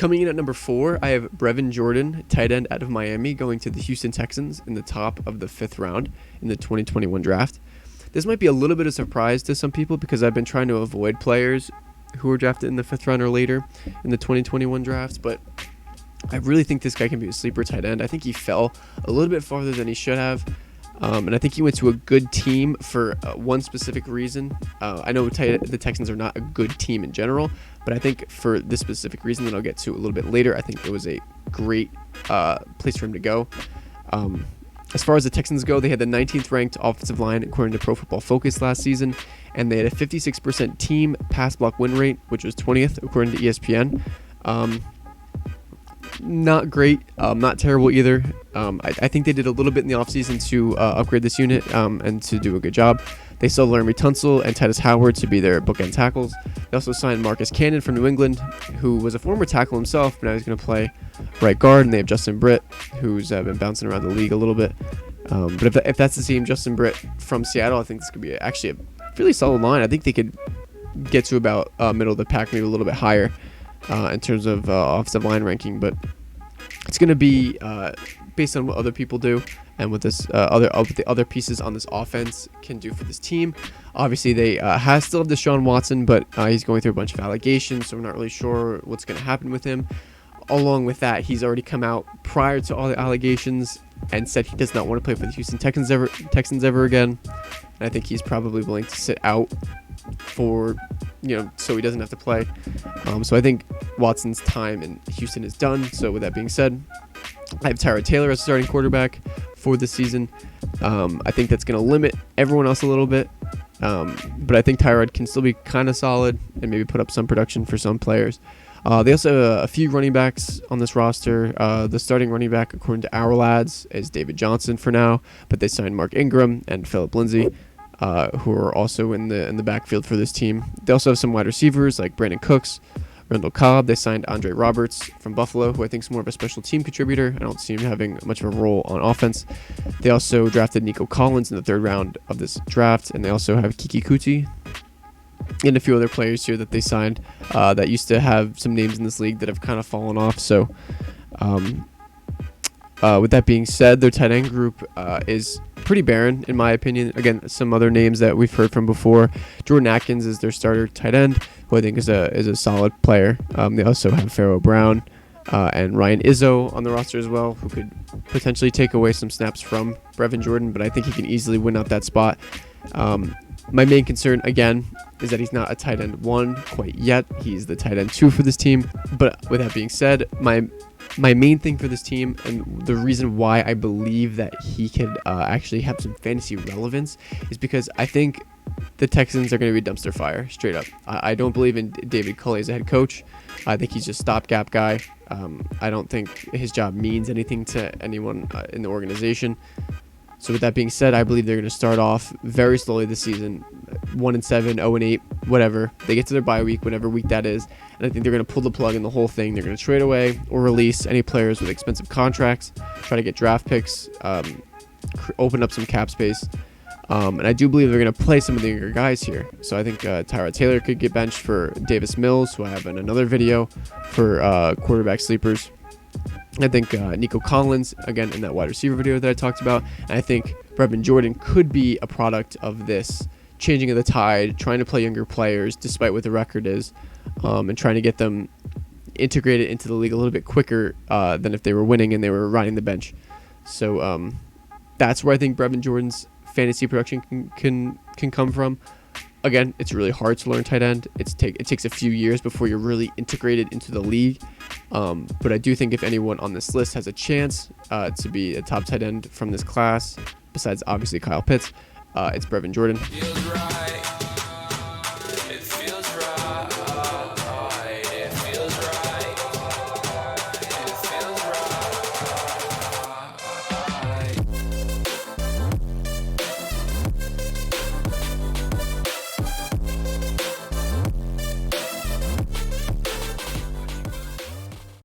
Coming in at number 4, I have Brevin Jordan, tight end out of Miami, going to the Houston Texans in the top of the 5th round in the 2021 draft. This might be a little bit of a surprise to some people because I've been trying to avoid players who were drafted in the 5th round or later in the 2021 draft, but I really think this guy can be a sleeper tight end. I think he fell a little bit farther than he should have. And I think he went to a good team for one specific reason. I know the Texans are not a good team in general, but I think for this specific reason that I'll get to a little bit later, I think it was a great place for him to go. As far as the Texans go, they had the 19th ranked offensive line according to Pro Football Focus last season, and they had a 56% team pass block win rate, which was 20th according to ESPN. Not great, not terrible either. I think they did a little bit in the offseason to upgrade this unit and to do a good job. They still Laramie Tunsil and Titus Howard to be their bookend tackles. They also signed Marcus Cannon from New England, who was a former tackle himself, but now he's going to play right guard. And they have Justin Britt, who's been bouncing around the league a little bit. But if that's the same Justin Britt from Seattle, I think this could be actually a really solid line. I think they could get to about middle of the pack, maybe a little bit higher in terms of offensive line ranking. But it's going to be based on what other people do and what this the other pieces on this offense can do for this team. Obviously, they still have Deshaun Watson, but he's going through a bunch of allegations, so we're not really sure what's going to happen with him. Along with that, he's already come out prior to all the allegations and said he does not want to play for the Houston Texans ever again. And I think he's probably willing to sit out for, so he doesn't have to play. So I think Watson's time in Houston is done. So with that being said, I have Tyrod Taylor as starting quarterback for this season. I think that's going to limit everyone else a little bit. But I think Tyrod can still be kind of solid and maybe put up some production for some players. They also have a few running backs on this roster. The starting running back, according to our lads, is David Johnson for now, but they signed Mark Ingram and Phillip Lindsay, who are also in the backfield for this team. They also have some wide receivers like Brandon Cooks, Randall Cobb. They signed Andre Roberts from Buffalo, who I think is more of a special team contributor. I don't see him having much of a role on offense. They also drafted Nico Collins in the 3rd round of this draft, and they also have Kiki Kuti and a few other players here that they signed that used to have some names in this league that have kind of fallen off. So with that being said, their tight end group is pretty barren, in my opinion. Again, some other names that we've heard from before. Jordan Atkins is their starter tight end, who I think is a solid player. They also have Pharaoh Brown and Ryan Izzo on the roster as well, who could potentially take away some snaps from Brevin Jordan, but I think he can easily win out that spot. My main concern, again, is that he's not a tight end 1 quite yet. He's the tight end 2 for this team. But with that being said, my main thing for this team and the reason why I believe that he could actually have some fantasy relevance is because I think the Texans are going to be dumpster fire, straight up. I don't believe in David Culley as a head coach. I think he's just a stopgap guy. I don't think his job means anything to anyone in the organization. So with that being said, I believe they're going to start off very slowly this season, 1-7, 0-8, whatever. They get to their bye week, whatever week that is, and I think they're going to pull the plug in the whole thing. They're going to trade away or release any players with expensive contracts, try to get draft picks, open up some cap space, and I do believe they're going to play some of the younger guys here. So I think Tyrod Taylor could get benched for Davis Mills, who I have in another video for quarterback sleepers. I think Nico Collins, again, in that wide receiver video that I talked about. And I think Brevin Jordan could be a product of this changing of the tide, trying to play younger players despite what the record is, and trying to get them integrated into the league a little bit quicker than if they were winning and they were riding the bench. So that's where I think Brevin Jordan's fantasy production can come from. Again, it's really hard to learn tight end. It takes a few years before you're really integrated into the league. But I do think if anyone on this list has a chance to be a top tight end from this class, besides obviously Kyle Pitts, it's Brevin Jordan.